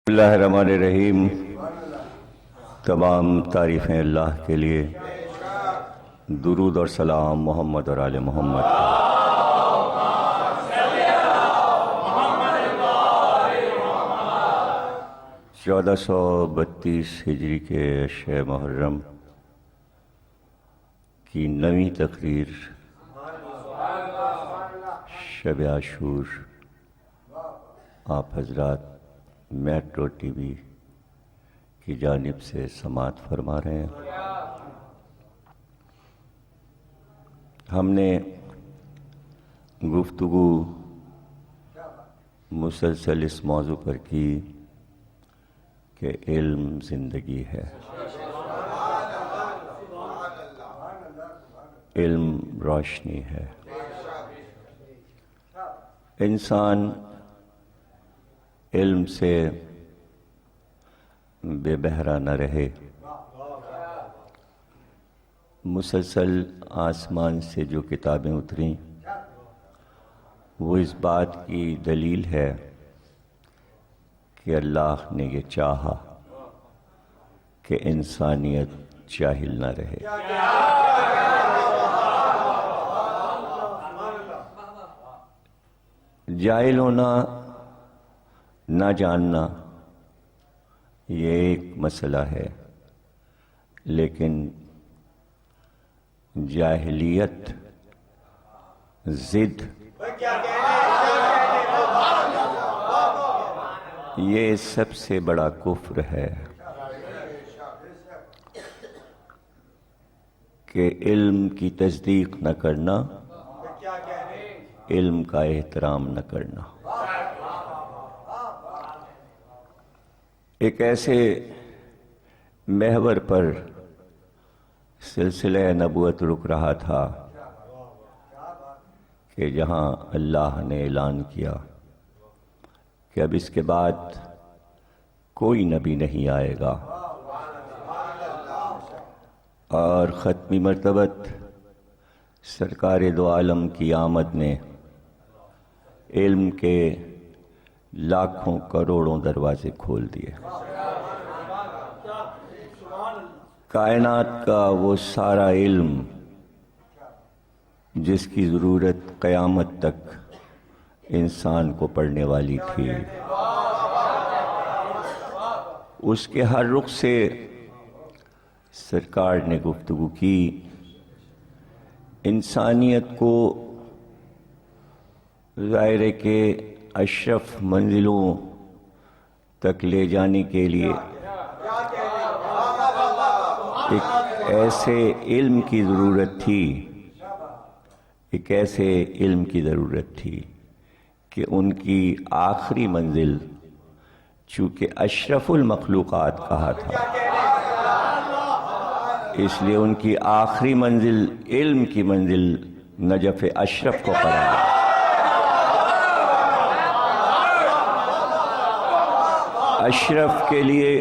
بسم اللہ الرحمن الرحیم۔ تمام تعریفیں اللہ کے لیے، درود اور سلام محمد اور آل محمد۔ 1432 ہجری کے شہ محرم کی 9ویں تقریر شب عاشور آپ حضرات میٹرو ٹی وی کی جانب سے سماعت فرما رہے ہیں۔ ہم نے گفتگو مسلسل اس موضوع پر کی کہ علم زندگی ہے، علم روشنی ہے۔ انسان علم سے بے بہرا نہ رہے، مسلسل آسمان سے جو کتابیں اتریں وہ اس بات کی دلیل ہے کہ اللہ نے یہ چاہا کہ انسانیت جاہل نہ رہے۔ جاہل ہونا، نہ جاننا، یہ ایک مسئلہ ہے، لیکن جاہلیت، ضد، یہ سب سے بڑا کفر ہے کہ علم کی تصدیق نہ کرنا، علم کا احترام نہ کرنا۔ ایک ایسے محور پر سلسلہ نبوت رک رہا تھا کہ جہاں اللہ نے اعلان کیا کہ اب اس کے بعد کوئی نبی نہیں آئے گا، اور ختمی مرتبت سرکار دو عالم کی آمد نے علم کے لاکھوں کروڑوں دروازے کھول دیے۔ کائنات کا وہ سارا علم جس کی ضرورت قیامت تک انسان کو پڑھنے والی تھی، اس کے ہر رخ سے سرکار نے گفتگو کی۔ انسانیت کو ظاہر ہے کہ اشرف منزلوں تک لے جانے کے لیے ایک ایسے علم کی ضرورت تھی، ایک ایسے علم کی ضرورت تھی کہ ان کی آخری منزل، چونکہ اشرف المخلوقات کہا تھا، اس لیے ان کی آخری منزل علم کی منزل نجف اشرف کو قرار۔ اشرف کے لیے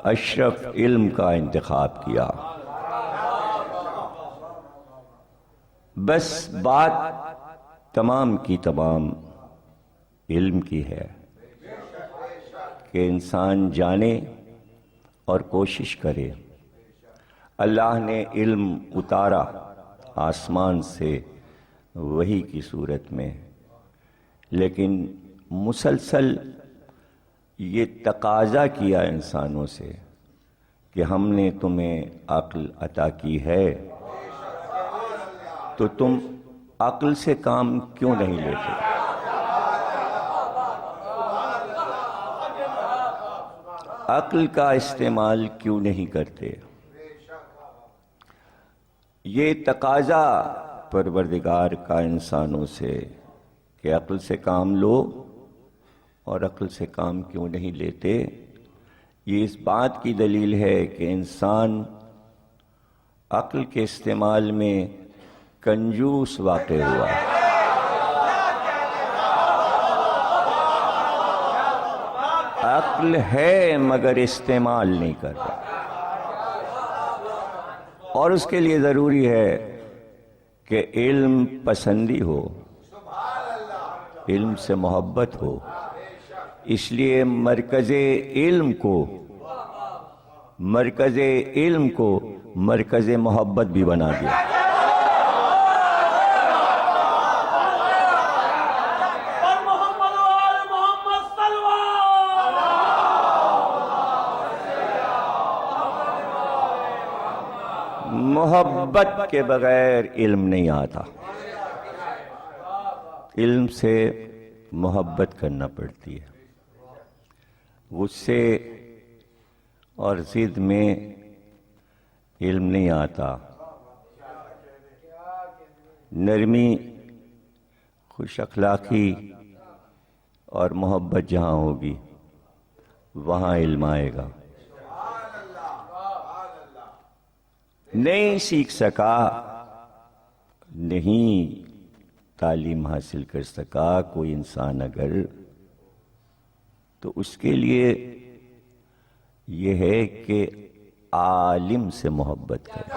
اشرف علم کا انتخاب کیا۔ بس بات تمام کی تمام علم کی ہے کہ انسان جانے اور کوشش کرے۔ اللہ نے علم اتارا آسمان سے وحی کی صورت میں، لیکن مسلسل یہ تقاضا کیا انسانوں سے کہ ہم نے تمہیں عقل عطا کی ہے تو تم عقل سے کام کیوں نہیں لیتے؟ عقل کا استعمال کیوں نہیں کرتے؟ یہ تقاضا پروردگار کا انسانوں سے کہ عقل سے کام لو، اور عقل سے کام کیوں نہیں لیتے، یہ اس بات کی دلیل ہے کہ انسان عقل کے استعمال میں کنجوس واقع ہوا۔ عقل ہے مگر استعمال نہیں کر رہا، اور اس کے لیے ضروری ہے کہ علم پسندی ہو، علم سے محبت ہو، اس لیے مرکز علم کو مرکز محبت بھی بنا دیا۔ محبت کے بغیر علم نہیں آتا، علم سے محبت کرنا پڑتی ہے۔ غصے اور ضد میں علم نہیں آتا، نرمی، خوش اخلاقی اور محبت جہاں ہوگی وہاں علم آئے گا۔ نہیں سیکھ سکا، نہیں تعلیم حاصل کر سکا کوئی انسان اگر، تو اس کے لیے یہ ہے کہ عالم سے محبت کرے،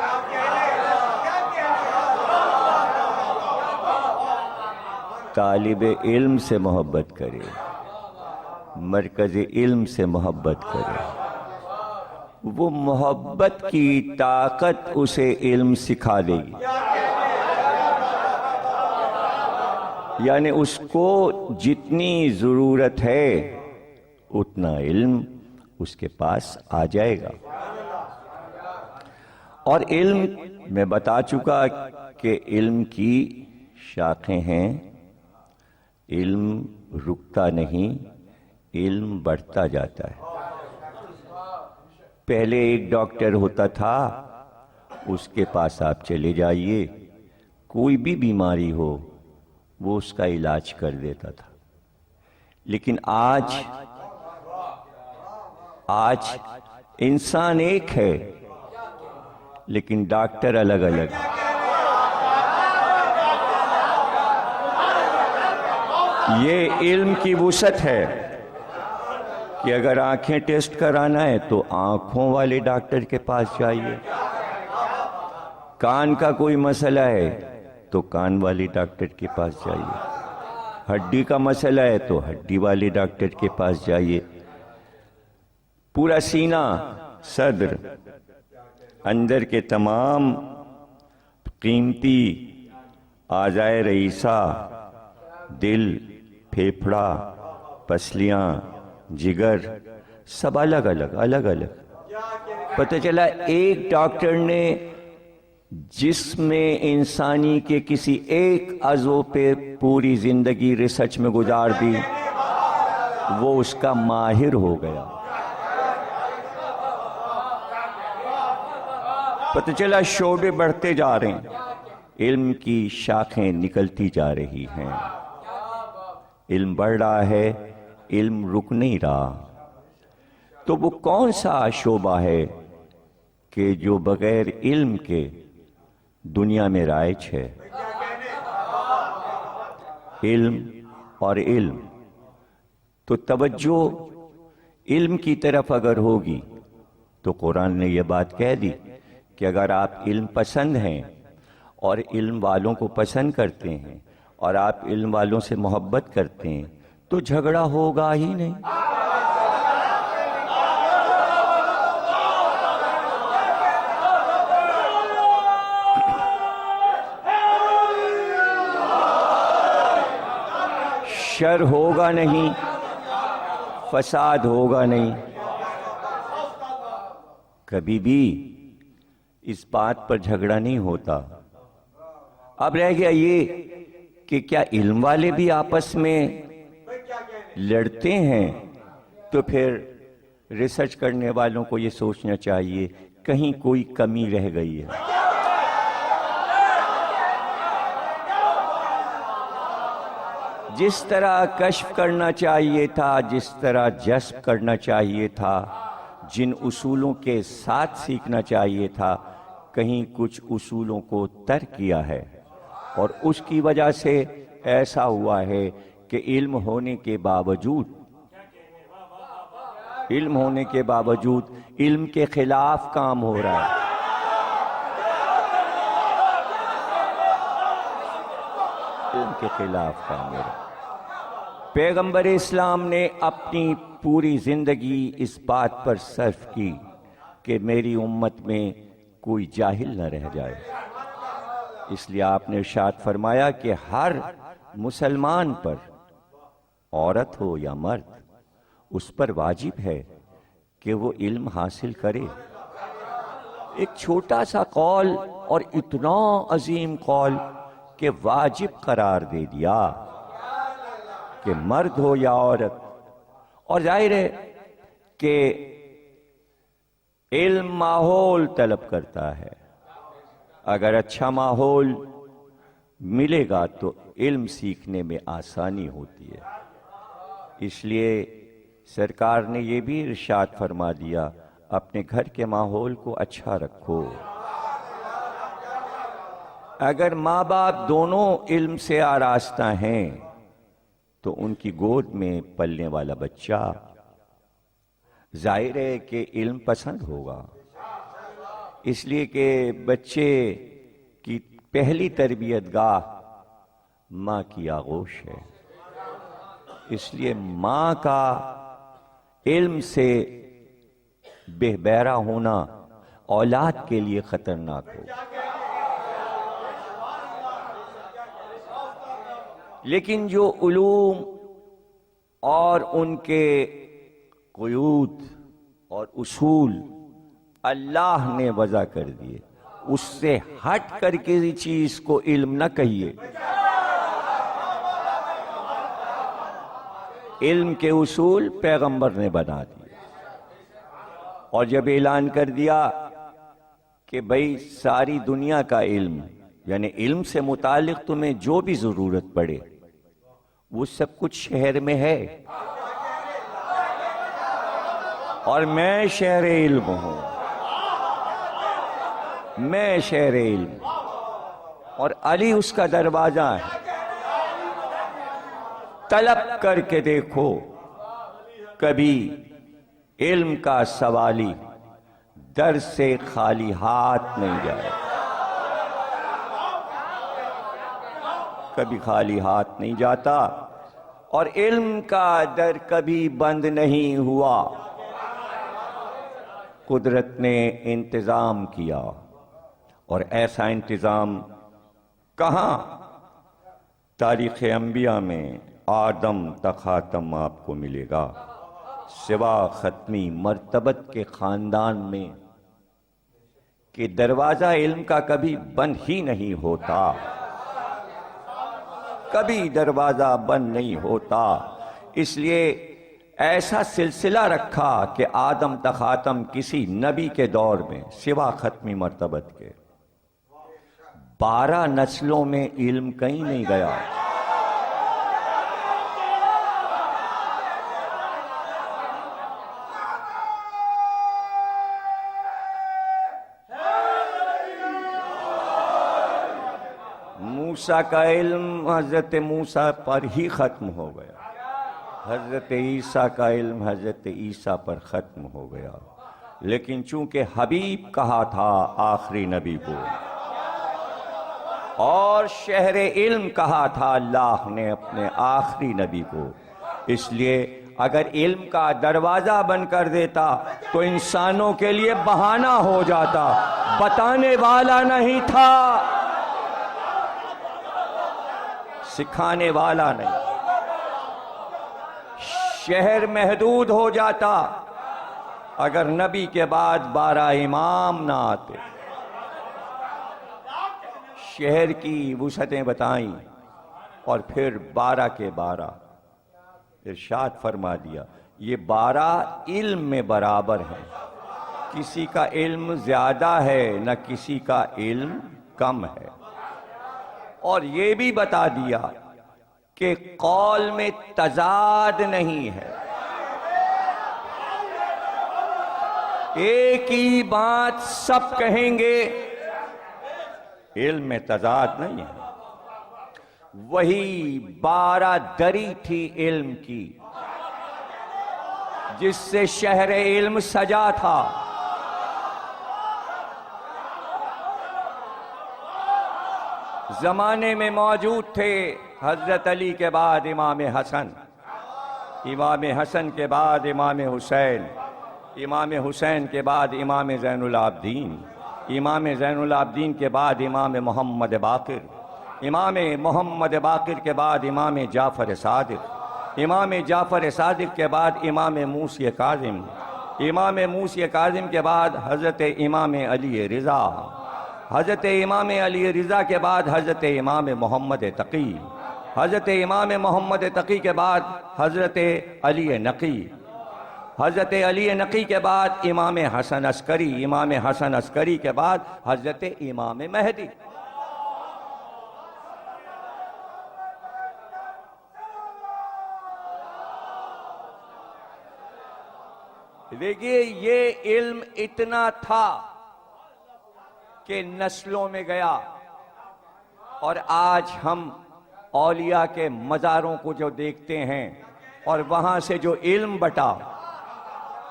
طالب علم سے محبت کرے، مرکز علم سے محبت کرے۔ وہ محبت کی طاقت اسے علم سکھا دے گی، یعنی اس کو جتنی ضرورت ہے اتنا علم اس کے پاس آ جائے گا۔ اور علم میں بتا چکا کہ علم کی شاخیں ہیں، علم رکتا نہیں، علم بڑھتا جاتا ہے۔ پہلے ایک ڈاکٹر ہوتا تھا، اس کے پاس آپ چلے جائیے، کوئی بھی بیماری ہو وہ اس کا علاج کر دیتا تھا۔ لیکن آج انسان ایک ہے لیکن ڈاکٹر الگ الگ ہے۔ یہ علم کی وسعت ہے کہ اگر آنکھیں ٹیسٹ کرانا ہے تو آنکھوں والے ڈاکٹر کے پاس جائیے، کان کا کوئی مسئلہ ہے تو کان والے ڈاکٹر کے پاس جائیے، ہڈی کا مسئلہ ہے تو ہڈی والے ڈاکٹر کے پاس جائیے۔ پورا سینہ، صدر، اندر کے تمام قیمتی اعضائے رئیسہ، دل، پھیپھڑا، پسلیاں، جگر، سب الگ الگ۔ پتہ چلا ایک ڈاکٹر نے جسم انسانی کے کسی ایک عضو پہ پوری زندگی ریسرچ میں گزار دی، وہ اس کا ماہر ہو گیا۔ پتہ چلا شعبے بڑھتے جا رہے ہیں، علم کی شاخیں نکلتی جا رہی ہیں، علم بڑھ رہا ہے، علم رک نہیں رہا۔ تو وہ کون سا شعبہ ہے کہ جو بغیر علم کے دنیا میں رائج ہے؟ علم اور علم۔ تو توجہ علم کی طرف اگر ہوگی تو قرآن نے یہ بات کہہ دی کہ اگر آپ علم پسند ہیں اور علم والوں کو پسند کرتے ہیں اور آپ علم والوں سے محبت کرتے ہیں تو جھگڑا ہوگا ہی نہیں۔ شر ہوگا نہیں، فساد ہوگا نہیں۔ کبھی بھی اس بات پر جھگڑا نہیں ہوتا۔ اب رہ گیا یہ کہ کیا علم والے بھی آپس میں لڑتے ہیں؟ تو پھر ریسرچ کرنے والوں کو یہ سوچنا چاہیے کہیں کوئی کمی رہ گئی ہے۔ جس طرح کشف کرنا چاہیے تھا، جس طرح جذب کرنا چاہیے تھا، جن اصولوں کے ساتھ سیکھنا چاہیے تھا، کہیں کچھ اصولوں کو ترک کیا ہے، اور اس کی وجہ سے ایسا ہوا ہے کہ علم ہونے کے باوجود علم کے خلاف کام ہو رہا ہے۔ علم کے خلاف کام ہو رہا ہے۔ پیغمبر اسلام نے اپنی پوری زندگی اس بات پر صرف کی کہ میری امت میں کوئی جاہل نہ رہ جائے. اس لیے آپ نے ارشاد فرمایا کہ ہر مسلمان پر، عورت ہو یا مرد، اس پر واجب ہے کہ وہ علم حاصل کرے. ایک چھوٹا سا قول اور اتنا عظیم قول کہ واجب قرار دے دیا کہ مرد ہو یا عورت. اور ظاہر ہے کہ علم ماحول طلب کرتا ہے. اگر اچھا ماحول ملے گا تو علم سیکھنے میں آسانی ہوتی ہے. اس لیے سرکار نے یہ بھی ارشاد فرما دیا، اپنے گھر کے ماحول کو اچھا رکھو. اگر ماں باپ دونوں علم سے آراستہ ہیں تو ان کی گود میں پلنے والا بچہ ظاہر ہے کہ علم پسند ہوگا. اس لیے کہ بچے کی پہلی تربیت گاہ ماں کی آغوش ہے. اس لیے ماں کا علم سے بے بہرا ہونا اولاد کے لیے خطرناک ہو. لیکن جو علوم اور ان کے قیود اور اصول اللہ نے وضع کر دیے، اس سے ہٹ کر کسی چیز کو علم نہ کہیے. علم کے اصول پیغمبر نے بنا دیے، اور جب اعلان کر دیا کہ بھئی ساری دنیا کا علم، یعنی علم سے متعلق تمہیں جو بھی ضرورت پڑے وہ سب کچھ شہر میں ہے، اور میں شہر علم ہوں. میں شہر علم، اور علی اس کا دروازہ ہے. طلب کر کے دیکھو، کبھی علم کا سوالی در سے خالی ہاتھ نہیں جائے. کبھی خالی ہاتھ نہیں جاتا، اور علم کا در کبھی بند نہیں ہوا. قدرت نے انتظام کیا، اور ایسا انتظام کہاں؟ تاریخ انبیاء میں آدم تا خاتم آپ کو ملے گا، سوا ختمی مرتبت کے خاندان میں کہ دروازہ علم کا کبھی بند ہی نہیں ہوتا. کبھی دروازہ بند نہیں ہوتا. اس لیے ایسا سلسلہ رکھا کہ آدم تا خاتم کسی نبی کے دور میں سوا ختمی مرتبت کے 12 نسلوں میں علم کہیں نہیں گیا. موسیٰ کا علم حضرت موسیٰ پر ہی ختم ہو گیا. حضرت عیسیٰ کا علم حضرت عیسیٰ پر ختم ہو گیا. لیکن چونکہ حبیب کہا تھا آخری نبی کو، اور شہر علم کہا تھا اللہ نے اپنے آخری نبی کو، اس لیے اگر علم کا دروازہ بند کر دیتا تو انسانوں کے لیے بہانہ ہو جاتا. بتانے والا نہیں تھا، سکھانے والا نہیں. شہر محدود ہو جاتا اگر نبی کے بعد 12 امام نہ آتے. شہر کی وسعتیں بتائیں، اور پھر 12 کے 12 ارشاد فرما دیا. یہ 12 علم میں برابر ہیں، کسی کا علم زیادہ ہے نہ کسی کا علم کم ہے. اور یہ بھی بتا دیا کہ قول میں تضاد نہیں ہے. ایک ہی بات سب کہیں گے، علم میں تضاد نہیں ہے. وہی 12 دری تھی علم کی جس سے شہر علم سجا تھا. زمانے میں موجود تھے حضرت علی کے بعد امام حسن، امام حسن کے بعد امام حسین، امام حسین کے بعد امام زین العابدین، امام زین العابدین کے بعد امام محمد باقر، امام محمد باقر کے بعد امام جعفر صادق، امام جعفر صادق کے بعد امام موسی کاظم، امام موسی کاظم کے بعد حضرت امام علی رضا، حضرت امام علی رضا کے بعد حضرت امام محمد تقی، حضرت امام محمد تقی کے بعد حضرت علی نقی، حضرت علی نقی کے بعد امام حسن عسکری، امام حسن عسکری کے بعد حضرت امام مہدی۔ دیکھیے یہ علم اتنا تھا کہ نسلوں میں گیا، اور آج ہم اولیاء کے مزاروں کو جو دیکھتے ہیں اور وہاں سے جو علم بٹا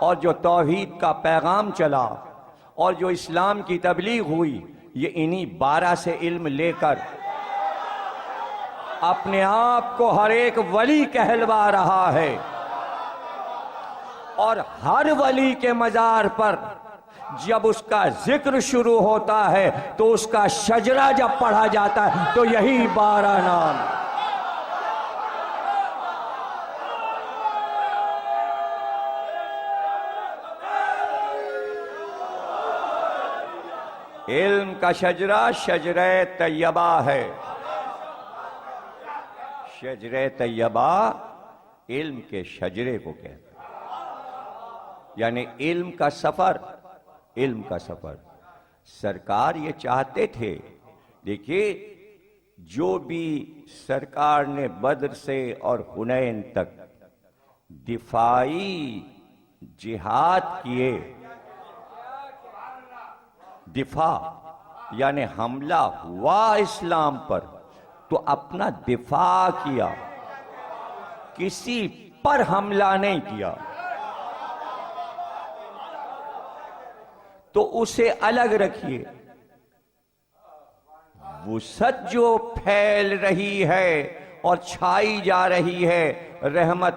اور جو توحید کا پیغام چلا اور جو اسلام کی تبلیغ ہوئی، یہ انہی 12 سے علم لے کر اپنے آپ کو ہر ایک ولی کہلوا رہا ہے، اور ہر ولی کے مزار پر جب اس کا ذکر شروع ہوتا ہے تو اس کا شجرہ جب پڑھا جاتا ہے تو یہی 12 نام۔ علم کا شجرہ شجرہ طیبہ ہے۔ شجرہ طیبہ علم کے شجرے کو کہتے ہیں، یعنی علم کا سفر، علم کا سفر۔ سرکار یہ چاہتے تھے، دیکھیے جو بھی سرکار نے بدر سے اور حنین تک دفاعی جہاد کیے، دفاع یعنی حملہ ہوا اسلام پر تو اپنا دفاع کیا، کسی پر حملہ نہیں کیا، تو اسے الگ رکھیے۔ وسعت جو پھیل رہی ہے اور چھائی جا رہی ہے رحمت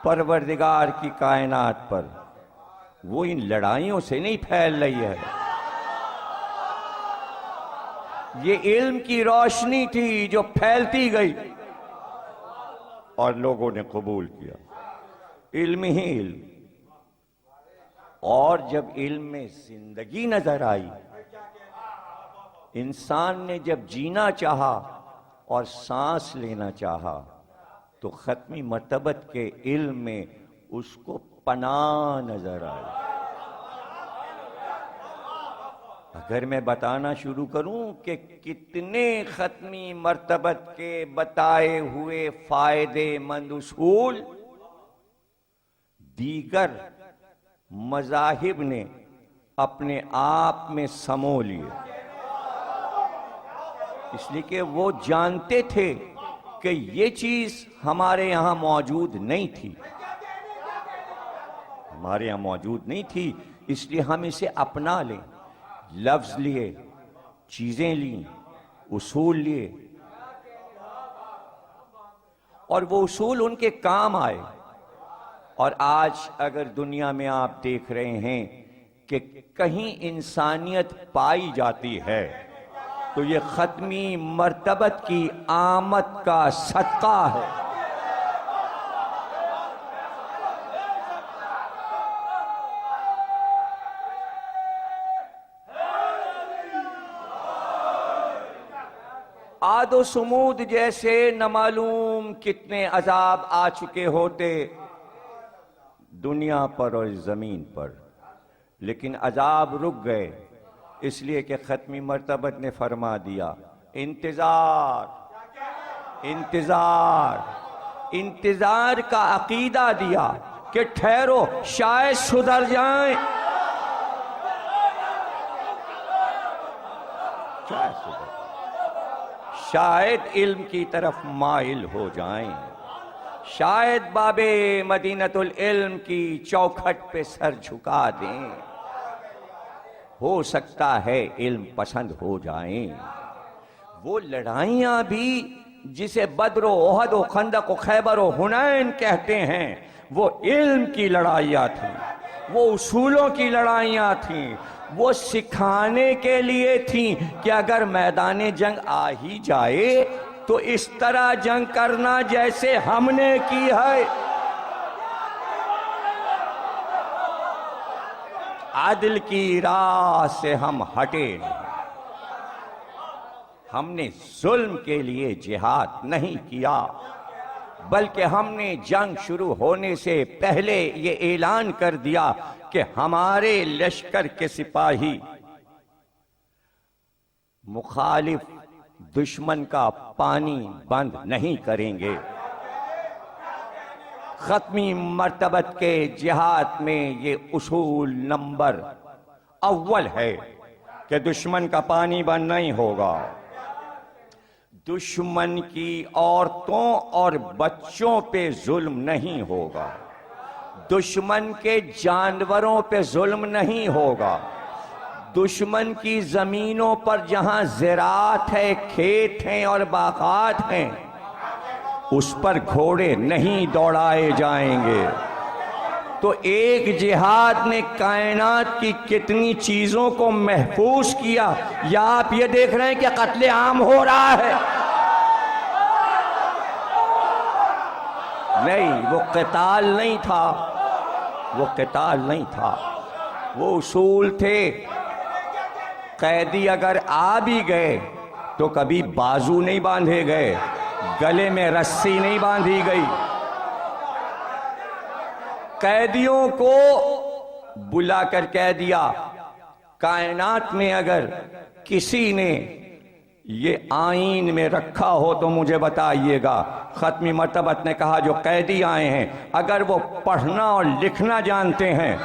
پروردگار کی کائنات پر، وہ ان لڑائیوں سے نہیں پھیل رہی ہے۔ یہ علم کی روشنی تھی جو پھیلتی گئی اور لوگوں نے قبول کیا، علم ہی علم۔ اور جب علم میں زندگی نظر آئی، انسان نے جب جینا چاہا اور سانس لینا چاہا، تو ختمی مرتبت کے علم میں اس کو پناہ نظر آئی۔ اگر میں بتانا شروع کروں کہ کتنے ختمی مرتبت کے بتائے ہوئے فائدے مند اصول دیگر مذاہب نے اپنے آپ میں سمو لیے، اس لیے کہ وہ جانتے تھے کہ یہ چیز ہمارے یہاں موجود نہیں تھی، ہمارے یہاں موجود نہیں تھی، اس لیے ہم اسے اپنا لیں۔ لفظ لیے، چیزیں لیں، اصول لیے، اور وہ اصول ان کے کام آئے۔ اور آج اگر دنیا میں آپ دیکھ رہے ہیں کہ کہیں انسانیت پائی جاتی ہے تو یہ ختمی مرتبت کی آمد کا صدقہ ہے۔ عاد و سمود جیسے نامعلوم کتنے عذاب آ چکے ہوتے دنیا پر اور زمین پر، لیکن عذاب رک گئے، اس لیے کہ ختمی مرتبت نے فرما دیا انتظار، انتظار، انتظار کا عقیدہ دیا کہ ٹھہرو شاید سدھر جائیں، شاید علم کی طرف مائل ہو جائیں، شاید باب مدینۃ العلم کی چوکھٹ پہ سر جھکا دیں، ہو سکتا ہے علم پسند ہو جائیں۔ وہ لڑائیاں بھی جسے بدر و احد و خندق و خیبر و حنین کہتے ہیں، وہ علم کی لڑائیاں تھیں، وہ اصولوں کی لڑائیاں تھیں، وہ سکھانے کے لیے تھیں کہ اگر میدان جنگ آ ہی جائے تو اس طرح جنگ کرنا جیسے ہم نے کی ہے۔ عدل کی راہ سے ہم ہٹے نہیں، ہم نے ظلم کے لیے جہاد نہیں کیا، بلکہ ہم نے جنگ شروع ہونے سے پہلے یہ اعلان کر دیا کہ ہمارے لشکر کے سپاہی مخالف دشمن کا پانی بند نہیں کریں گے۔ ختمی مرتبت کے جہاد میں یہ اصول نمبر اول ہے کہ دشمن کا پانی بند نہیں ہوگا، دشمن کی عورتوں اور بچوں پہ ظلم نہیں ہوگا، دشمن کے جانوروں پہ ظلم نہیں ہوگا، دشمن کی زمینوں پر جہاں زراعت ہے، کھیت ہیں اور باغات ہیں، اس پر گھوڑے نہیں دوڑائے جائیں گے۔ تو ایک جہاد نے کائنات کی کتنی چیزوں کو محفوظ کیا، یا آپ یہ دیکھ رہے ہیں کہ قتل عام ہو رہا ہے؟ نہیں، وہ قتال نہیں تھا، وہ قتال نہیں تھا، وہ اصول تھے۔ قیدی اگر آ بھی گئے تو کبھی بازو نہیں باندھے گئے، گلے میں رسی نہیں باندھی گئی، قیدیوں کو بلا کر کہہ دیا، کائنات میں اگر کسی نے یہ آئین میں رکھا ہو تو مجھے بتائیے گا۔ ختمی مرتبت نے کہا جو قیدی آئے ہیں اگر وہ پڑھنا اور لکھنا جانتے ہیں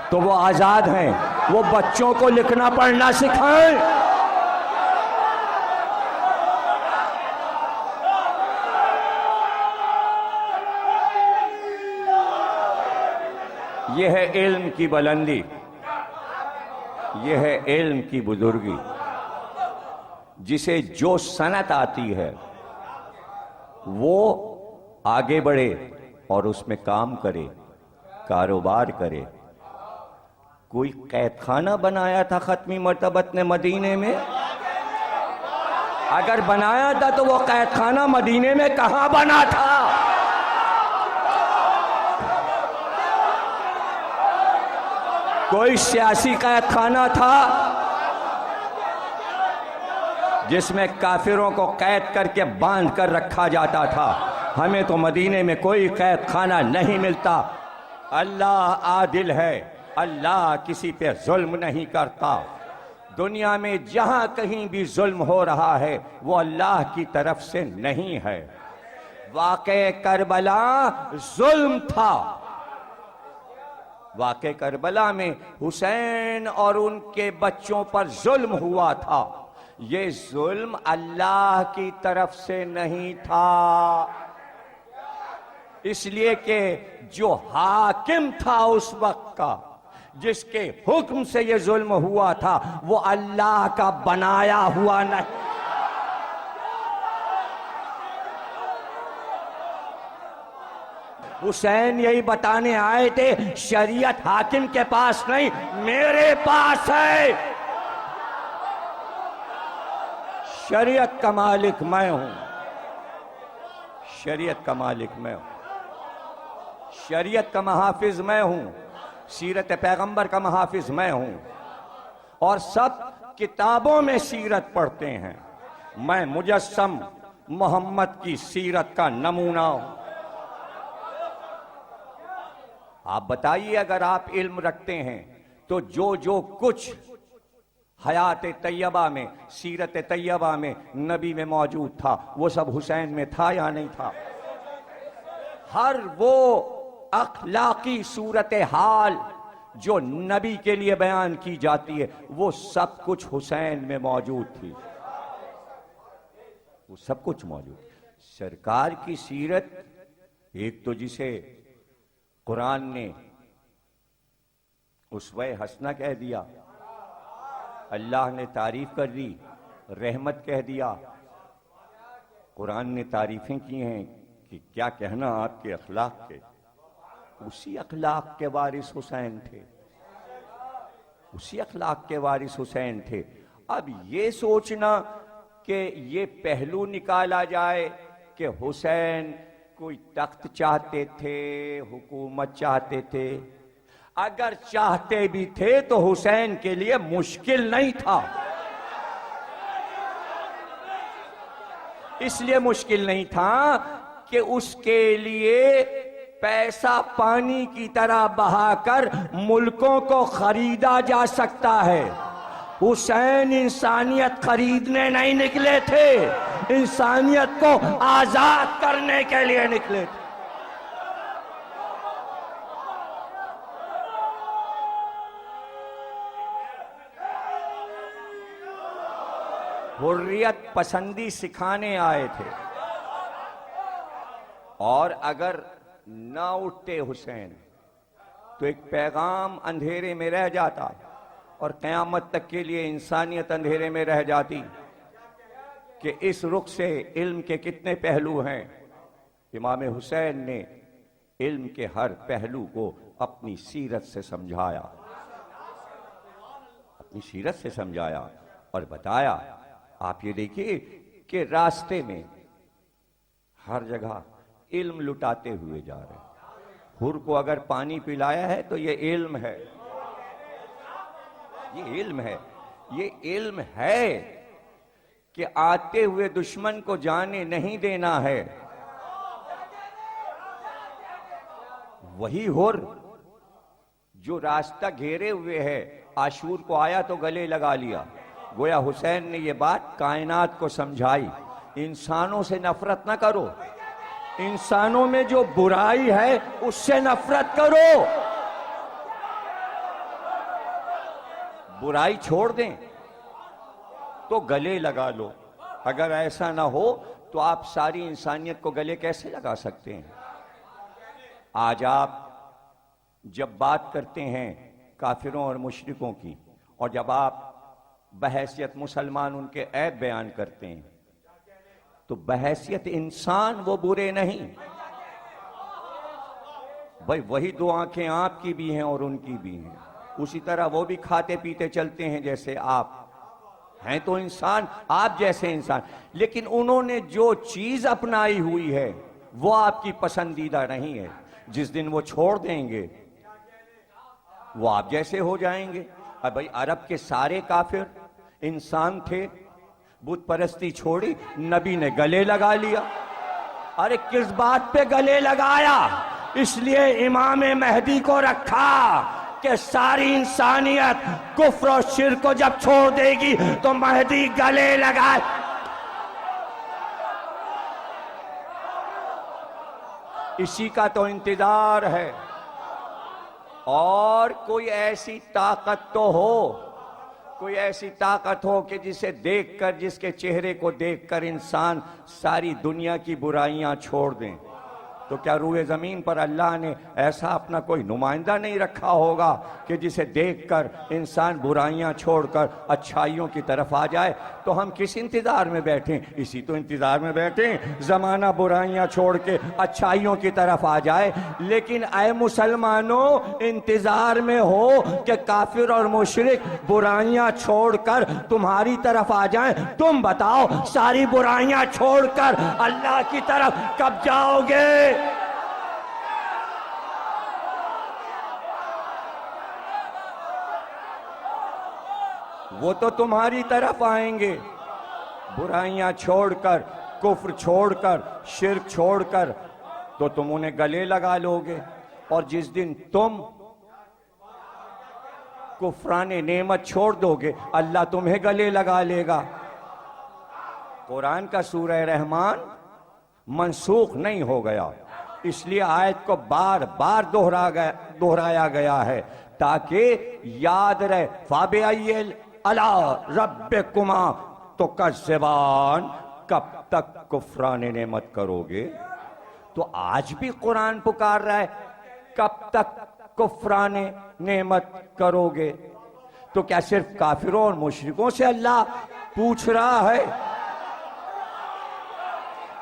تو وہ آزاد ہیں، وہ بچوں کو لکھنا پڑھنا سکھائیں۔ یہ ہے علم کی بلندی، یہ ہے علم کی بزرگی۔ جسے جو صنعت آتی ہے وہ آگے بڑھے اور اس میں کام کرے، کاروبار کرے۔ کوئی قید خانہ بنایا تھا ختمی مرتبت نے مدینے میں؟ اگر بنایا تھا تو وہ قید خانہ مدینے میں کہاں بنا تھا؟ کوئی سیاسی قید خانہ تھا جس میں کافروں کو قید کر کے باندھ کر رکھا جاتا تھا؟ ہمیں تو مدینے میں کوئی قید خانہ نہیں ملتا۔ اللہ عادل ہے، اللہ کسی پہ ظلم نہیں کرتا۔ دنیا میں جہاں کہیں بھی ظلم ہو رہا ہے وہ اللہ کی طرف سے نہیں ہے۔ واقعہ کربلا ظلم تھا، واقعہ کربلا میں حسین اور ان کے بچوں پر ظلم ہوا تھا، یہ ظلم اللہ کی طرف سے نہیں تھا، اس لیے کہ جو حاکم تھا اس وقت کا، جس کے حکم سے یہ ظلم ہوا تھا، وہ اللہ کا بنایا ہوا نہیں۔ حسین یہی بتانے آئے تھے شریعت حاکم کے پاس نہیں، میرے پاس ہے، شریعت کا مالک میں ہوں، شریعت کا مالک میں ہوں، شریعت کا محافظ میں ہوں، سیرت پیغمبر کا محافظ میں ہوں، اور سب کتابوں میں سیرت پڑھتے ہیں، میں مجسم محمد کی سیرت کا نمونہ ہوں۔ آپ بتائیے اگر آپ علم رکھتے ہیں تو جو کچھ حیات طیبہ میں، سیرت طیبہ میں نبی میں موجود تھا وہ سب حسین میں تھا یا نہیں تھا؟ ہر وہ اخلاقی صورتحال جو نبی کے لیے بیان کی جاتی ہے وہ سب کچھ حسین میں موجود تھی، وہ سب کچھ موجود۔ سرکار کی سیرت ایک تو جسے قرآن نے اسوہ حسنہ کہہ دیا، اللہ نے تعریف کر دی، رحمت کہہ دیا، قرآن نے تعریفیں کی ہیں کہ کیا کہنا آپ کے اخلاق کے، اسی اخلاق کے وارث حسین تھے، اسی اخلاق کے وارث حسین تھے۔ اب یہ سوچنا کہ یہ پہلو نکالا جائے کہ حسین کوئی تخت چاہتے تھے، حکومت چاہتے تھے، اگر چاہتے بھی تھے تو حسین کے لیے مشکل نہیں تھا۔ اس لیے مشکل نہیں تھا کہ اس کے لیے پیسہ پانی کی طرح بہا کر ملکوں کو خریدا جا سکتا ہے۔ حسین انسانیت خریدنے نہیں نکلے تھے، انسانیت کو آزاد کرنے کے لیے نکلے تھے۔ حریت پسندی سکھانے آئے تھے، اور اگر نہ اٹھتے حسین تو ایک پیغام اندھیرے میں رہ جاتا، اور قیامت تک کے لیے انسانیت اندھیرے میں رہ جاتی کہ اس رخ سے علم کے کتنے پہلو ہیں۔ امام حسین نے علم کے ہر پہلو کو اپنی سیرت سے سمجھایا، اپنی سیرت سے سمجھایا اور بتایا۔ آپ یہ دیکھیے کہ راستے میں ہر جگہ علم لٹاتے ہوئے جا رہے ہیں۔ حر کو اگر پانی پلایا ہے تو یہ علم ہے، یہ علم ہے، یہ علم ہے کہ آتے ہوئے دشمن کو جانے نہیں دینا ہے۔ وہی حر جو راستہ گھیرے ہوئے ہے، عاشور کو آیا تو گلے لگا لیا۔ گویا حسین نے یہ بات کائنات کو سمجھائی، انسانوں سے نفرت نہ کرو، انسانوں میں جو برائی ہے اس سے نفرت کرو، برائی چھوڑ دیں تو گلے لگا لو۔ اگر ایسا نہ ہو تو آپ ساری انسانیت کو گلے کیسے لگا سکتے ہیں؟ آج آپ جب بات کرتے ہیں کافروں اور مشرکوں کی، اور جب آپ بحیثیت مسلمان ان کے عیب بیان کرتے ہیں، تو بحیثیت انسان وہ برے نہیں۔ بھئی وہی دو آنکھیں آپ کی بھی ہیں اور ان کی بھی ہیں، اسی طرح وہ بھی کھاتے پیتے چلتے ہیں جیسے آپ ہیں، تو انسان آپ جیسے انسان، لیکن انہوں نے جو چیز اپنائی ہوئی ہے وہ آپ کی پسندیدہ نہیں ہے۔ جس دن وہ چھوڑ دیں گے وہ آپ جیسے ہو جائیں گے۔ اب بھئی عرب کے سارے کافر انسان تھے، بت پرستی چھوڑی، نبی نے گلے لگا لیا۔ ارے کس بات پہ گلے لگایا؟ اس لیے امام مہدی کو رکھا کہ ساری انسانیت کفر و شرک کو جب چھوڑ دے گی تو مہدی گلے لگائے۔ اسی کا تو انتظار ہے، اور کوئی ایسی طاقت تو ہو، کوئی ایسی طاقت ہو کہ جسے دیکھ کر، جس کے چہرے کو دیکھ کر انسان ساری دنیا کی برائیاں چھوڑ دیں۔ تو کیا روئے زمین پر اللہ نے ایسا اپنا کوئی نمائندہ نہیں رکھا ہوگا کہ جسے دیکھ کر انسان برائیاں چھوڑ کر اچھائیوں کی طرف آ جائے؟ تو ہم کس انتظار میں بیٹھیں؟ اسی تو انتظار میں بیٹھیں زمانہ برائیاں چھوڑ کے اچھائیوں کی طرف آ جائے۔ لیکن اے مسلمانوں، انتظار میں ہو کہ کافر اور مشرک برائیاں چھوڑ کر تمہاری طرف آ جائیں۔ تم بتاؤ ساری برائیاں چھوڑ کر اللہ کی طرف کب جاؤ گے؟ وہ تو تمہاری طرف آئیں گے، برائیاں چھوڑ کر، کفر چھوڑ کر، شرک چھوڑ کر، تو تم انہیں گلے لگا لو گے۔ اور جس دن تم کفران نعمت چھوڑ دو گے، اللہ تمہیں گلے لگا لے گا۔ قرآن کا سورہ رحمان منسوخ نہیں ہو گیا، اس لیے آیت کو بار بار دہرایا گیا ہے تاکہ یاد رہے۔ فَبِأَيِّ آلَاءِ رَبِّكُمَا تُكَذِّبَانِ، کب تک کفران نعمت کرو گے؟ تو آج بھی قرآن پکار رہا ہے کب تک کفران نعمت کرو گے؟ تو کیا صرف کافروں اور مشرکوں سے اللہ پوچھ رہا ہے؟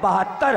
72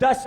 10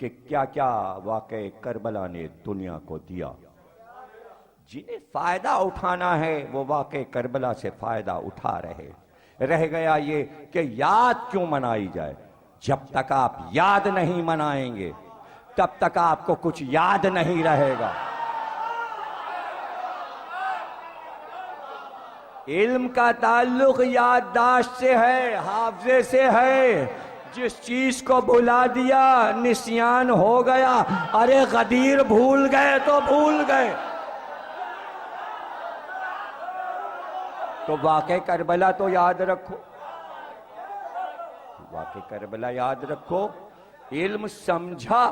کہ کیا کیا واقعہ کربلا نے دنیا کو دیا. جنہیں فائدہ اٹھانا ہے وہ واقعہ کربلا سے فائدہ اٹھا رہے. رہ گیا یہ کہ یاد کیوں منائی جائے. جب تک آپ یاد نہیں منائیں گے تب تک آپ کو کچھ یاد نہیں رہے گا. علم کا تعلق یادداشت سے ہے، حافظے سے ہے. جس چیز کو بھلا دیا نسیان ہو گیا. ارے غدیر بھول گئے تو بھول گئے. تو واقعہ کربلا تو یاد رکھو، واقعہ کربلا یاد رکھو. علم سمجھا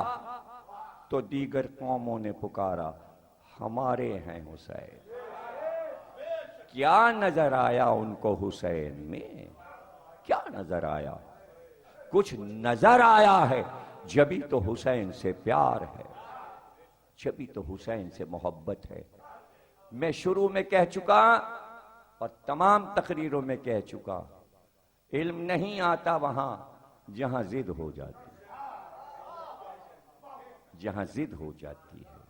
تو دیگر قوموں نے پکارا ہمارے ہیں حسین. کیا نظر آیا ان کو حسین میں؟ کیا نظر آیا؟ کچھ نظر آیا ہے. جبھی تو حسین سے پیار ہے، جبھی تو حسین سے محبت ہے. میں شروع میں کہہ چکا اور تمام تقریروں میں کہہ چکا، علم نہیں آتا وہاں جہاں ضد ہو جاتی ہے، جہاں ضد ہو جاتی ہے.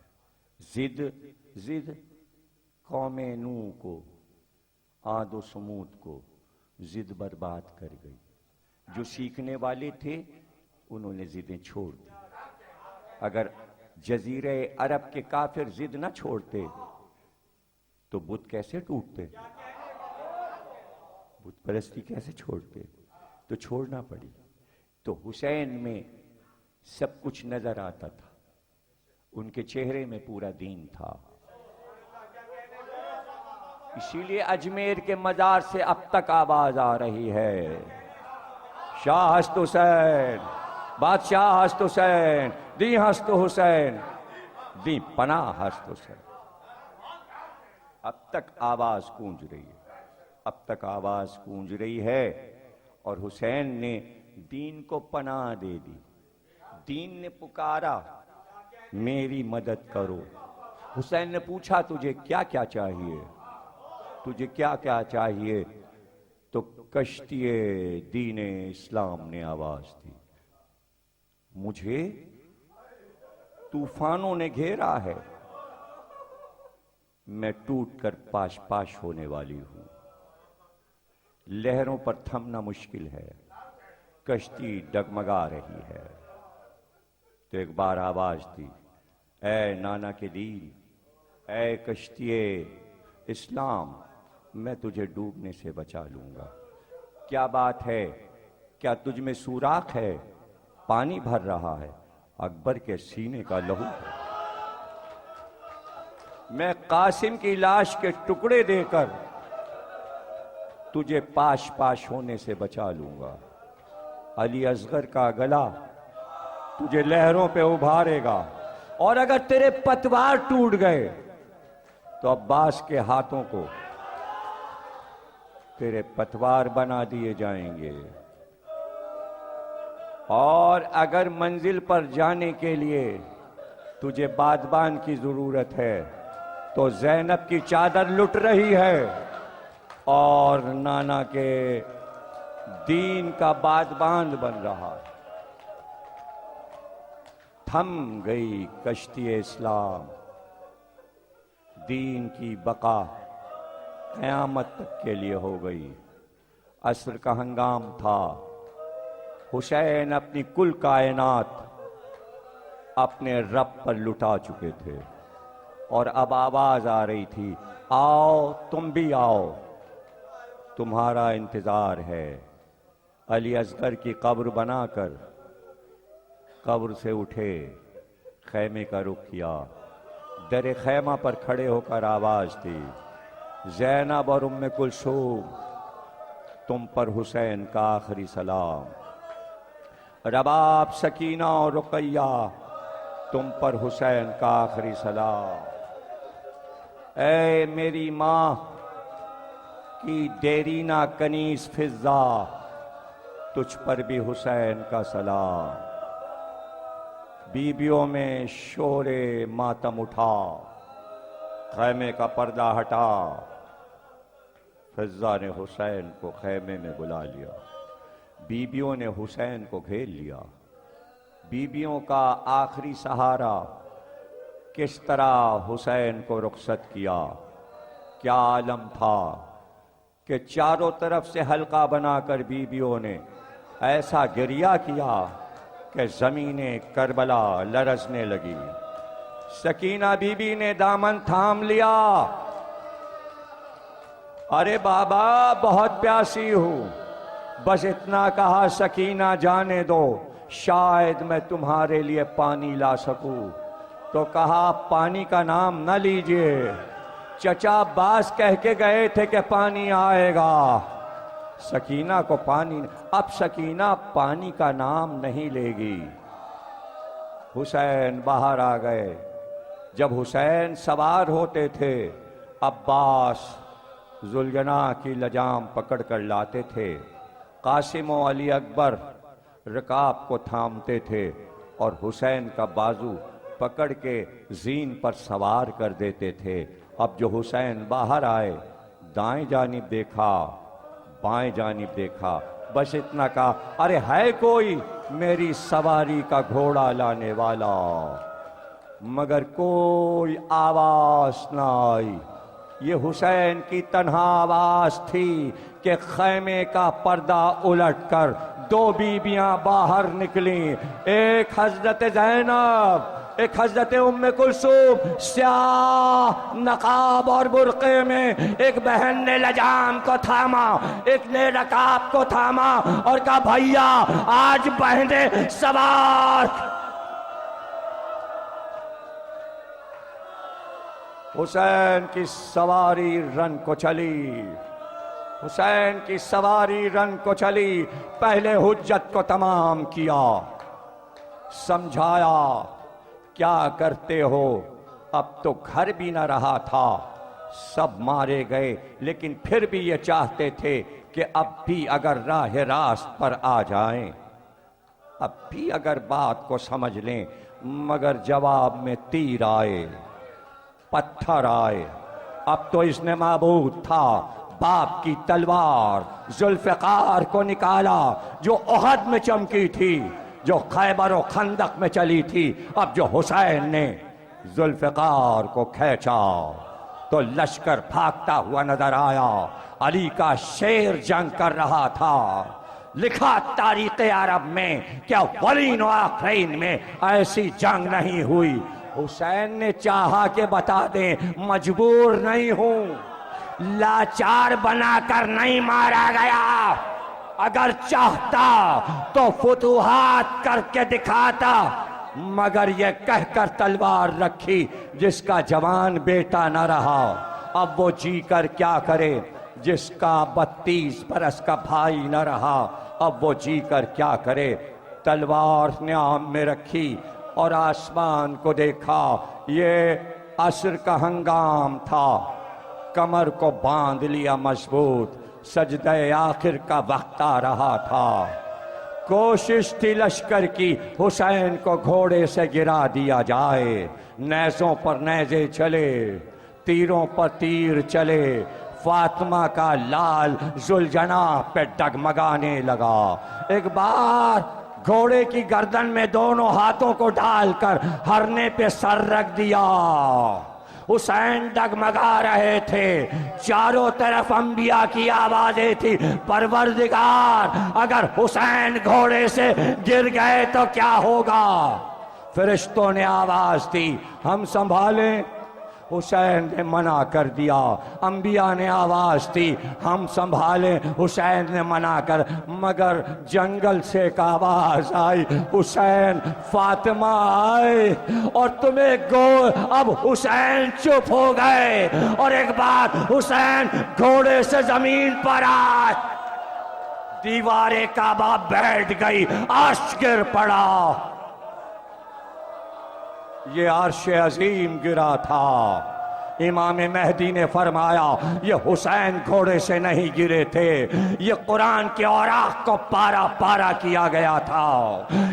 ضد قوم نوح کو، عاد و سمود کو ضد برباد کر گئی. جو سیکھنے والے تھے انہوں نے ضدیں چھوڑ دی. اگر جزیرہ عرب کے کافر ضد نہ چھوڑتے تو بت کیسے ٹوٹتے، بت پرستی کیسے چھوڑتے؟ تو چھوڑنا پڑی. تو حسین میں سب کچھ نظر آتا تھا، ان کے چہرے میں پورا دین تھا. اسی لیے اجمیر کے مزار سے اب تک آواز آ رہی ہے، شاہ ہست حسین، بادشاہ ہست حسین، دی ہست حسین، دی پناہ ہست حسین. اب تک آواز گونج رہی ہے، اب تک آواز گونج رہی ہے. اور حسین نے دین کو پناہ دے دی. دین نے پکارا میری مدد کرو. حسین نے پوچھا تجھے کیا کیا چاہیے، تجھے کیا کیا چاہیے؟ تو کشتی دین اسلام نے آواز دی، مجھے طوفانوں نے گھیرا ہے، میں ٹوٹ کر پاش پاش ہونے والی ہوں. لہروں پر تھمنا مشکل ہے، کشتی ڈگمگا رہی ہے. تو ایک بار آواز دی، اے نانا کے دین، اے کشتی اسلام، میں تجھے ڈوبنے سے بچا لوں گا. کیا بات ہے؟ کیا تجھ میں سوراخ ہے؟ پانی بھر رہا ہے، اکبر کے سینے کا لہو ہے. میں قاسم کی لاش کے ٹکڑے دے کر تجھے پاش پاش ہونے سے بچا لوں گا. علی اصغر کا گلا تجھے لہروں پہ ابھارے گا. اور اگر تیرے پتوار ٹوٹ گئے تو عباس کے ہاتھوں کو تیرے پتوار بنا دیے جائیں گے. اور اگر منزل پر جانے کے لیے تجھے بادبان کی ضرورت ہے تو زینب کی چادر لٹ رہی ہے اور نانا کے دین کا بادبان بن رہا ہے. تھم گئی کشتی اسلام، دین کی بقا قیامت تک کے لیے ہو گئی. عصر کا ہنگام تھا، حسین اپنی کل کائنات اپنے رب پر لٹا چکے تھے. اور اب آواز آ رہی تھی، آؤ تم بھی آؤ، تمہارا انتظار ہے. علی اصغر کی قبر بنا کر قبر سے اٹھے، خیمے کا رخ کیا. در خیمہ پر کھڑے ہو کر آواز دی، زینب اور ام کلثوم، تم پر حسین کا آخری سلام. رباب، سکینہ اور رقیہ، تم پر حسین کا آخری سلام. اے میری ماں کی دیرینہ کنیز فضہ، تجھ پر بھی حسین کا سلام. بیبیوں میں شور ماتم اٹھا، خیمے کا پردہ ہٹا. فضہ نے حسین کو خیمے میں بلا لیا، بیبیوں نے حسین کو گھیر لیا. بیویوں کا آخری سہارا کس طرح حسین کو رخصت کیا. کیا عالم تھا کہ چاروں طرف سے حلقہ بنا کر بیویوں نے ایسا گریہ کیا کہ زمین کربلا لرزنے لگی. سکینہ بی بی نے دامن تھام لیا. ارے بابا بہت پیاسی ہوں، بس اتنا کہا سکینہ جانے دو، شاید میں تمہارے لیے پانی لا سکوں. تو کہا پانی کا نام نہ لیجئے، چچا عباس کہہ کے گئے تھے کہ پانی آئے گا. سکینہ کو پانی، اب سکینہ پانی کا نام نہیں لے گی. حسین باہر آ گئے. جب حسین سوار ہوتے تھے عباس ذوالجناح کی لجام پکڑ کر لاتے تھے. قاسم و علی اکبر رکاب کو تھامتے تھے اور حسین کا بازو پکڑ کے زین پر سوار کر دیتے تھے. اب جو حسین باہر آئے، دائیں جانب دیکھا، بائیں جانب دیکھا، بس اتنا کہا ارے ہے کوئی میری سواری کا گھوڑا لانے والا، مگر کوئی آواز نہ آئی. یہ حسین کی تنہا آواز تھی کہ خیمے کا پردہ الٹ کر دو بیویاں باہر نکلیں. ایک حضرت زینب، ایک حضرت ام کلثوم سیاہ نقاب اور برقعے میں. ایک بہن نے لجام کو تھاما، ایک نے رکاب کو تھاما اور کہا بھائیا آج بہنیں سوار. حسین کی سواری رن کو چلی، حسین کی سواری رن کو چلی. پہلے حجت کو تمام کیا، سمجھایا کیا کرتے ہو. اب تو گھر بھی نہ رہا تھا، سب مارے گئے، لیکن پھر بھی یہ چاہتے تھے کہ اب بھی اگر راہ راست پر آ جائیں، اب بھی اگر بات کو سمجھ لیں. مگر جواب میں تیر آئے، پتھر آئے. اب تو اس نے معبود تھا، باپ کی تلوار ذوالفقار کو نکالا جو احد میں چمکی تھی، جو خیبر و خندق میں چلی تھی. اب جو حسین نے ذوالفقار کو کھینچا تو لشکر بھاگتا ہوا نظر آیا. علی کا شیر جنگ کر رہا تھا. لکھا تاریخ عرب میں کہ اولین و آخرین میں ایسی جنگ نہیں ہوئی. حسین نے چاہا کہ بتا دیں مجبور نہیں ہوں، لاچار بنا کر نہیں مارا گیا. اگر چاہتا تو فتوحات کر کے دکھاتا، مگر یہ کہہ کر تلوار رکھی جس کا جوان بیٹا نہ رہا. اب وہ جی کر کیا کرے جس کا 32 برس کا بھائی نہ رہا. اب وہ جی کر کیا کرے. تلوار نے عام میں رکھی اور آسمان کو دیکھا. یہ عصر کا ہنگام تھا، کمر کو باندھ لیا مضبوط. سجدہ آخر کا وقت آ رہا تھا. کوشش تھی لشکر کی حسین کو گھوڑے سے گرا دیا جائے. نیزوں پر نیزے چلے، تیروں پر تیر چلے. فاطمہ کا لال ذوالجناح پہ ڈگمگانے لگا. ایک بار گھوڑے کی گردن میں دونوں ہاتھوں کو ڈال کر ہرنے پہ سر رکھ دیا. حسین ڈگمگا رہے تھے. چاروں طرف انبیاء کی آوازیں تھی، پروردگار اگر حسین گھوڑے سے گر گئے تو کیا ہوگا. فرشتوں نے آواز دی ہم سنبھالیں. حسین نے منع کر دیا. انبیاء نے آواز دی ہم سنبھالیں. حسین نے منع کر. مگر جنگل سے ایک آواز آئی حسین فاطمہ آئے اور تمہیں گو. اب حسین چپ ہو گئے اور ایک بات حسین گھوڑے سے زمین پر آئے. دیوار کعبہ بیٹھ گئی، عرش گر پڑا. یہ عرش عظیم گرا تھا. امام مہدی نے فرمایا یہ حسین گھوڑے سے نہیں گرے تھے، یہ قرآن کے اوراق کو پارا پارا کیا گیا تھا،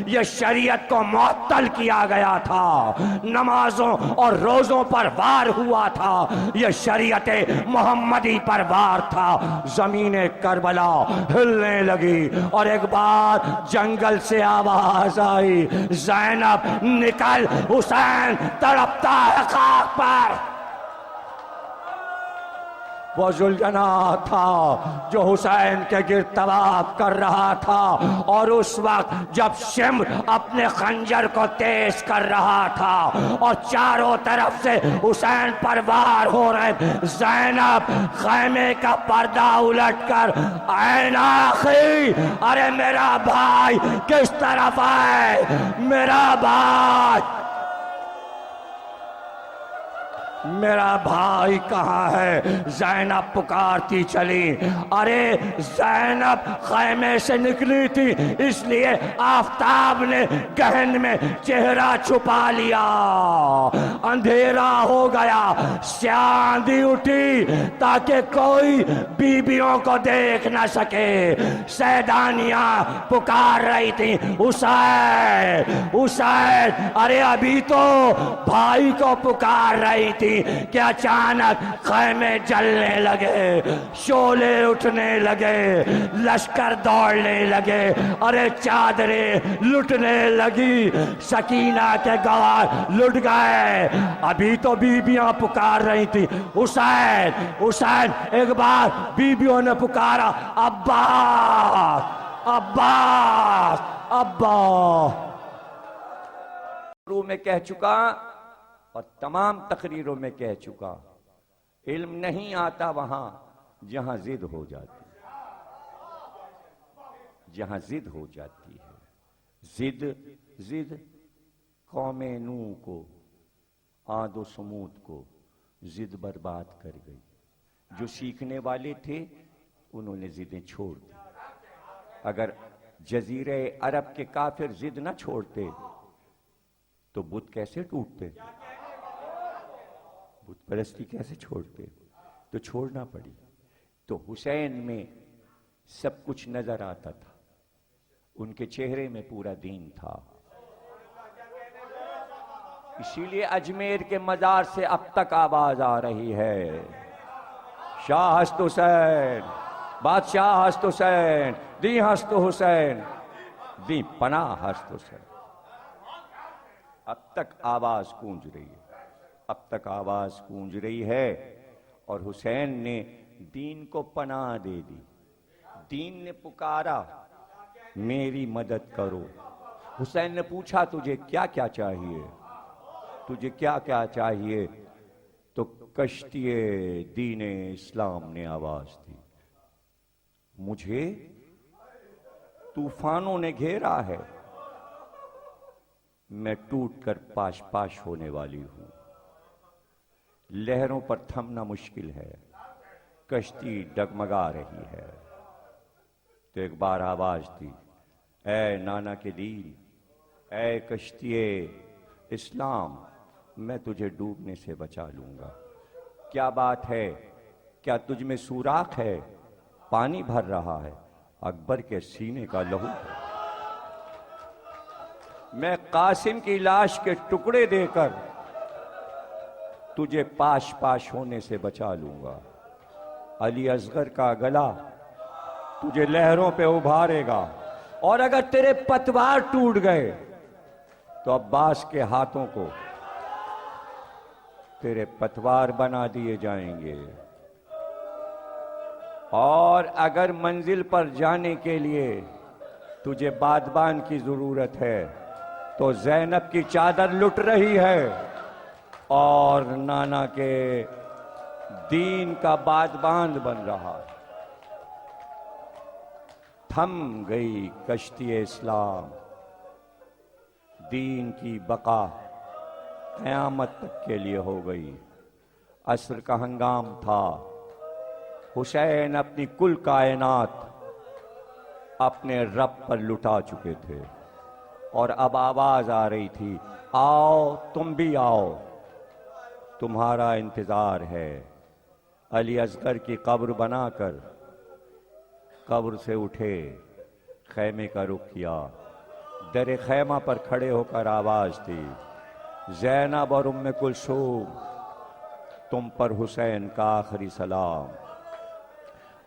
یہ شریعت کو معطل کیا گیا تھا، نمازوں اور روزوں پر وار ہوا تھا، یہ شریعت محمدی پر وار تھا۔ زمین کربلا ہلنے لگی اور ایک بار جنگل سے آواز آئی، زینب نکل، حسین تڑپتا ہے خاک پر۔ وہ ذوالجناح تھا جو حسین کے گرد طواف کر رہا تھا، اور اس وقت جب شمر اپنے خنجر کو تیز کر رہا تھا اور چاروں طرف سے حسین پر وار ہو رہے، زینب خیمے کا پردہ الٹ کر، اے ناخی، ارے میرا بھائی کس طرف آئے، میرا بھائی کہاں ہے؟ زینب پکارتی چلی۔ ارے زینب خیمے سے نکلی تھی، اس لیے آفتاب نے گہن میں چہرہ چھپا لیا، اندھیرا ہو گیا، سیاہ آندھی اٹھی تاکہ کوئی بیبیوں کو دیکھ نہ سکے۔ سیدانیاں پکار رہی تھی، حسین حسین، ارے ابھی تو بھائی کو پکار رہی تھی کہ اچانک خیمے جلنے لگے، شعلے اٹھنے لگے، لشکر دوڑنے لگے، ارے چادریں لٹنے لگی، سکینہ کے گوار لٹ گئے۔ ابھی تو بیبیاں پکار رہی تھی، حسین حسین، ایک بار بیبیوں نے پکارا، عباس عباس عباس۔ شروع میں کہہ چکا اور تمام تقریروں میں کہہ چکا، علم نہیں آتا وہاں جہاں ضد ہو جاتی ہے، جہاں ضد ہو جاتی ہے۔ ضد قوم نوح کو، عاد و سمود کو ضد برباد کر گئی۔ جو سیکھنے والے تھے انہوں نے ضدیں چھوڑ دی۔ اگر جزیرہ عرب کے کافر ضد نہ چھوڑتے تو بت کیسے ٹوٹتے، بت پرستی کیسے چھوڑتے؟ تو چھوڑنا پڑی۔ تو حسین میں سب کچھ نظر آتا تھا، ان کے چہرے میں پورا دین تھا۔ اسی لیے اجمیر کے مزار سے اب تک آواز آ رہی ہے، شاہ ہست حسین، بادشاہ ہست حسین، دی ہست حسین، دی پناہ ہست حسین۔ اب تک آواز گونج رہی ہے، اب تک آواز گونج رہی ہے، اور حسین نے دین کو پناہ دے دی۔ دین نے پکارا میری مدد کرو۔ حسین نے پوچھا تجھے کیا کیا چاہیے، تجھے کیا کیا چاہیے؟ تو کشتی دین اسلام نے آواز دی، مجھے طوفانوں نے گھیرا ہے، میں ٹوٹ کر پاش پاش ہونے والی ہوں، لہروں پر تھمنا مشکل ہے، کشتی ڈگمگا رہی ہے۔ تو ایک بار آواز دی، اے نانا کے دین، اے کشتی اسلام، میں تجھے ڈوبنے سے بچا لوں گا۔ کیا بات ہے؟ کیا تجھ میں سوراخ ہے؟ پانی بھر رہا ہے، اکبر کے سینے کا لہو ہے۔ میں قاسم کی لاش کے ٹکڑے دے کر تجھے پاش پاش ہونے سے بچا لوں گا۔ علی اصغر کا گلا تجھے لہروں پہ ابھارے گا، اور اگر تیرے پتوار ٹوٹ گئے تو عباس کے ہاتھوں کو تیرے پتوار بنا دیے جائیں گے، اور اگر منزل پر جانے کے لیے تجھے بادبان کی ضرورت ہے تو زینب کی چادر لٹ رہی ہے اور نانا کے دین کا بادبان بن رہا ہے۔ تھم گئی کشتی اسلام، دین کی بقا قیامت تک کے لیے ہو گئی۔ عصر کا ہنگام تھا، حسین اپنی کل کائنات اپنے رب پر لٹا چکے تھے، اور اب آواز آ رہی تھی، آؤ تم بھی آؤ، تمہارا انتظار ہے۔ علی اصغر کی قبر بنا کر قبر سے اٹھے، خیمے کا رخ کیا، در خیمہ پر کھڑے ہو کر آواز دی، زینب اور ام کلثوم تم پر حسین کا آخری سلام،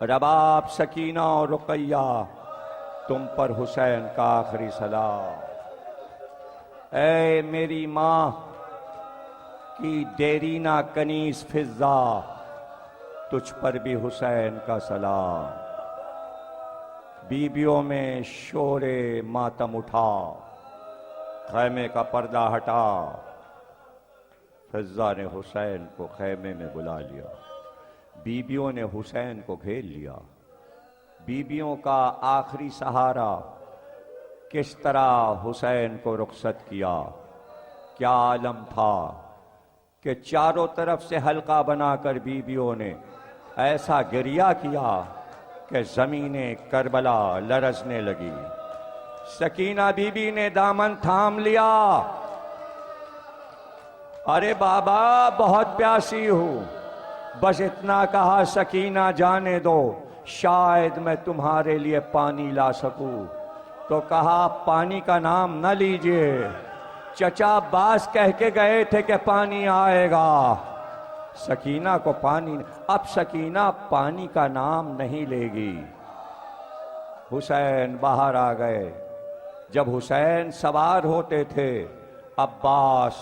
رباب سکینہ اور رقیہ تم پر حسین کا آخری سلام، اے میری ماں کی دیرینہ کنیز فضہ تجھ پر بھی حسین کا سلام، بیبیوں میں شور ماتم اٹھا، خیمے کا پردہ ہٹا، فضہ نے حسین کو خیمے میں بلا لیا، بیبیوں نے حسین کو گھیر لیا، بیبیوں کا آخری سہارا کس طرح حسین کو رخصت کیا، کیا عالم تھا کہ چاروں طرف سے حلقہ بنا کر بیبیوں نے ایسا گریہ کیا کہ زمین کربلا لرزنے لگی، سکینہ بی بی نے دامن تھام لیا، ارے بابا بہت پیاسی ہوں، بس اتنا کہا سکینہ جانے دو، شاید میں تمہارے لیے پانی لا سکوں، تو کہا پانی کا نام نہ لیجئے، چچا عباس کہہ کے گئے تھے کہ پانی آئے گا، سکینہ کو پانی، اب سکینہ پانی کا نام نہیں لے گی۔ حسین باہر آ گئے، جب حسین سوار ہوتے تھے عباس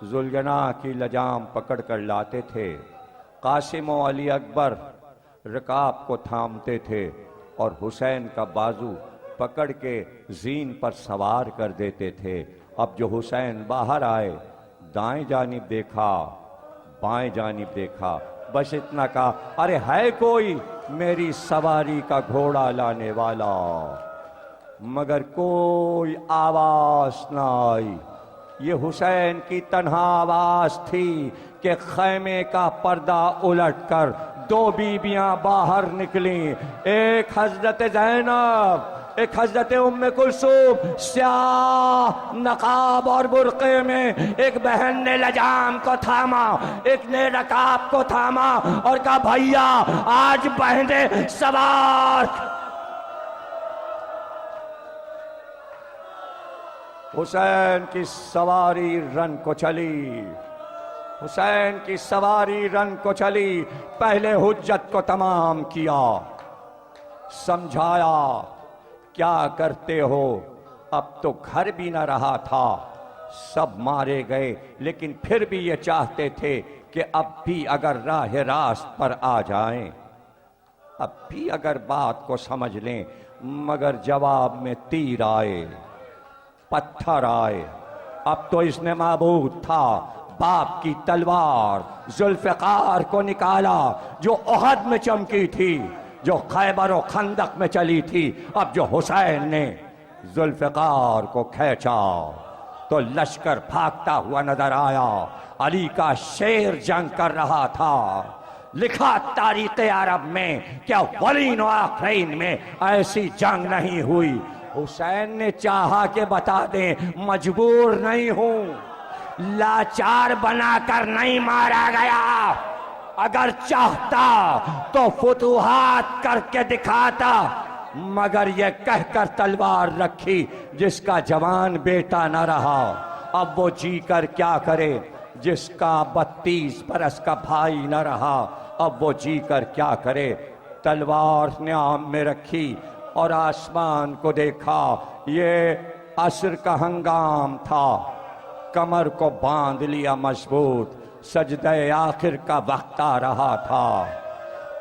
ذوالجناح کی لجام پکڑ کر لاتے تھے، قاسم و علی اکبر رکاب کو تھامتے تھے اور حسین کا بازو پکڑ کے زین پر سوار کر دیتے تھے۔ اب جو حسین باہر آئے، دائیں جانب دیکھا، بائیں جانب دیکھا، بس اتنا کہا، ارے ہے کوئی میری سواری کا گھوڑا لانے والا، مگر کوئی آواز نہ آئی۔ یہ حسین کی تنہا آواز تھی کہ خیمے کا پردہ الٹ کر دو بیبیاں باہر نکلیں، ایک حضرت زینب، ایک حضرت ام کلثوم سیاہ نقاب اور برقعے میں، ایک بہن نے لجام کو تھاما، ایک نے رکاب کو تھاما اور کہا بھائیا آج بہنیں سوار۔ حسین کی سواری رن کو چلی، حسین کی سواری رن کو چلی، پہلے حجت کو تمام کیا، سمجھایا کیا کرتے ہو، اب تو گھر بھی نہ رہا تھا، سب مارے گئے، لیکن پھر بھی یہ چاہتے تھے کہ اب بھی اگر راہ راست پر آ جائیں، اب بھی اگر بات کو سمجھ لیں، مگر جواب میں تیر آئے، پتھر آئے۔ اب تو اس نے معبود تھا، باپ کی تلوار ذوالفقار کو نکالا جو احد میں چمکی تھی، جو خیبر و خندق میں چلی تھی۔ اب جو حسین نے ذوالفقار کو کھینچا تو لشکر بھاگتا ہوا نظر آیا، علی کا شیر جنگ کر رہا تھا۔ لکھا تاریخ عرب میں کہ اولین و آخرین میں ایسی جنگ نہیں ہوئی۔ حسین نے چاہا کہ بتا دیں مجبور نہیں ہوں، لاچار بنا کر نہیں مارا گیا، اگر چاہتا تو فتوحات کر کے دکھاتا، مگر یہ کہہ کر تلوار رکھی جس کا جوان بیٹا نہ رہا، اب وہ جی کر کیا کرے، جس کا 32 برس کا بھائی نہ رہا، اب وہ جی کر کیا کرے۔ تلوار نے عام میں رکھی اور آسمان کو دیکھا، یہ عصر کا ہنگام تھا، کمر کو باندھ لیا مضبوط، سجدہ آخر کا وقت آ رہا تھا۔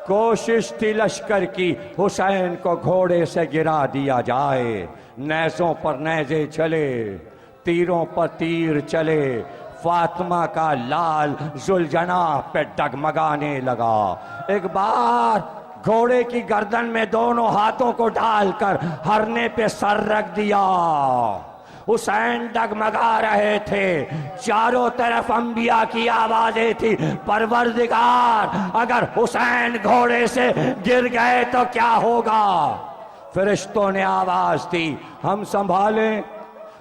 کوشش تھی لشکر کی حسین کو گھوڑے سے گرا دیا جائے، نیزوں پر نیزے چلے، تیروں پر تیر چلے، فاطمہ کا لال ذوالجناح پہ ڈگمگانے لگا۔ ایک بار گھوڑے کی گردن میں دونوں ہاتھوں کو ڈال کر ہرنے پہ سر رکھ دیا، حسین ڈگمگا رہے تھے، چاروں طرف انبیاء کی آوازیں تھی، پروردگار اگر حسین گھوڑے سے گر گئے تو کیا ہوگا؟ فرشتوں نے آواز دی، ہم سنبھالیں،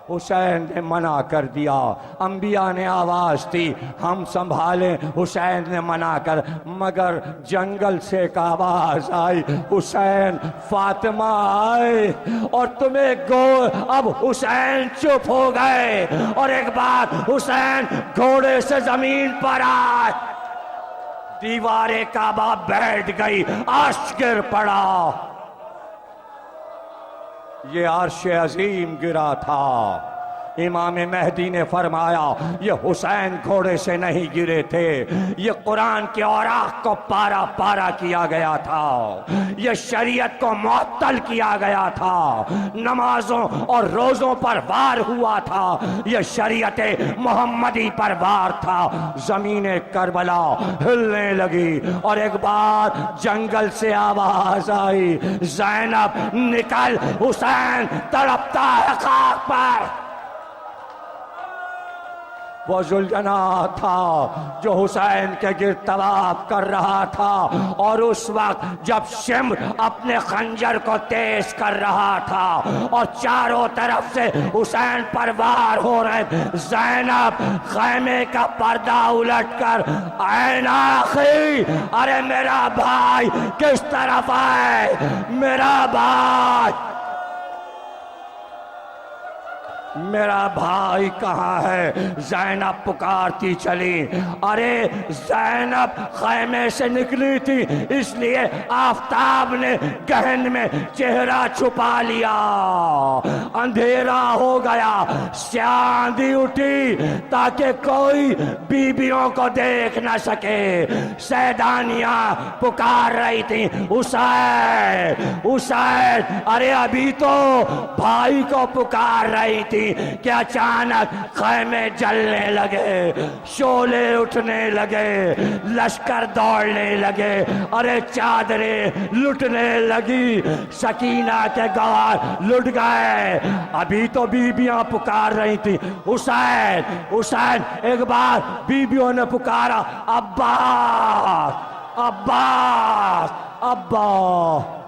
حسین نے منع کر دیا، انبیاء نے آواز دی ہم سنبھالیں، حسین نے منع کر، مگر جنگل سے ایک آواز آئی حسین فاطمہ آئے، اور تمہیں اب حسین چپ ہو گئے، اور ایک بار حسین گھوڑے سے زمین پر آئے، دیوار کعبہ بیٹھ گئی، عرش گر پڑا، یہ عرش عظیم گرا تھا۔ امام مہدی نے فرمایا یہ حسین گھوڑے سے نہیں گرے تھے، یہ قرآن کے اوراق کو پارا پارا کیا گیا تھا، یہ شریعت کو معطل کیا گیا تھا، نمازوں اور روزوں پر وار ہوا تھا، یہ شریعت محمدی پر وار تھا۔ زمین کربلا ہلنے لگی، اور ایک بار جنگل سے آواز آئی زینب نکل، حسین تڑپتا ہے خاک پر۔ وہ ذوالجناح تھا جو حسین کے گرد طواف کر رہا تھا، اور اس وقت جب شمر اپنے خنجر کو تیز کر رہا تھا اور چاروں طرف سے حسین پر وار ہو رہے، زینب خیمے کا پردہ الٹ کر عین آخی، ارے میرا بھائی کس طرف آئے، میرا بھائی، میرا بھائی کہاں ہے؟ زینب پکارتی چلی، ارے زینب خیمے سے نکلی تھی، اس لیے آفتاب نے گہن میں چہرہ چھپا لیا، اندھیرا ہو گیا، سیاہ آندھی اٹھی تاکہ کوئی بیبیوں کو دیکھ نہ سکے، سیدانیاں پکار رہی تھی حسین حسین، ارے ابھی تو بھائی کو پکار رہی تھی کہ اچانک خیمے جلنے لگے، شعلے اٹھنے لگے، لشکر دوڑنے لگے، ارے چادریں لٹنے لگی، سکینہ کے گوار لٹ گئے، ابھی تو بیبیاں پکار رہی تھی حسین حسین، ایک بار بیبیوں نے پکارا عباس عباس عباس،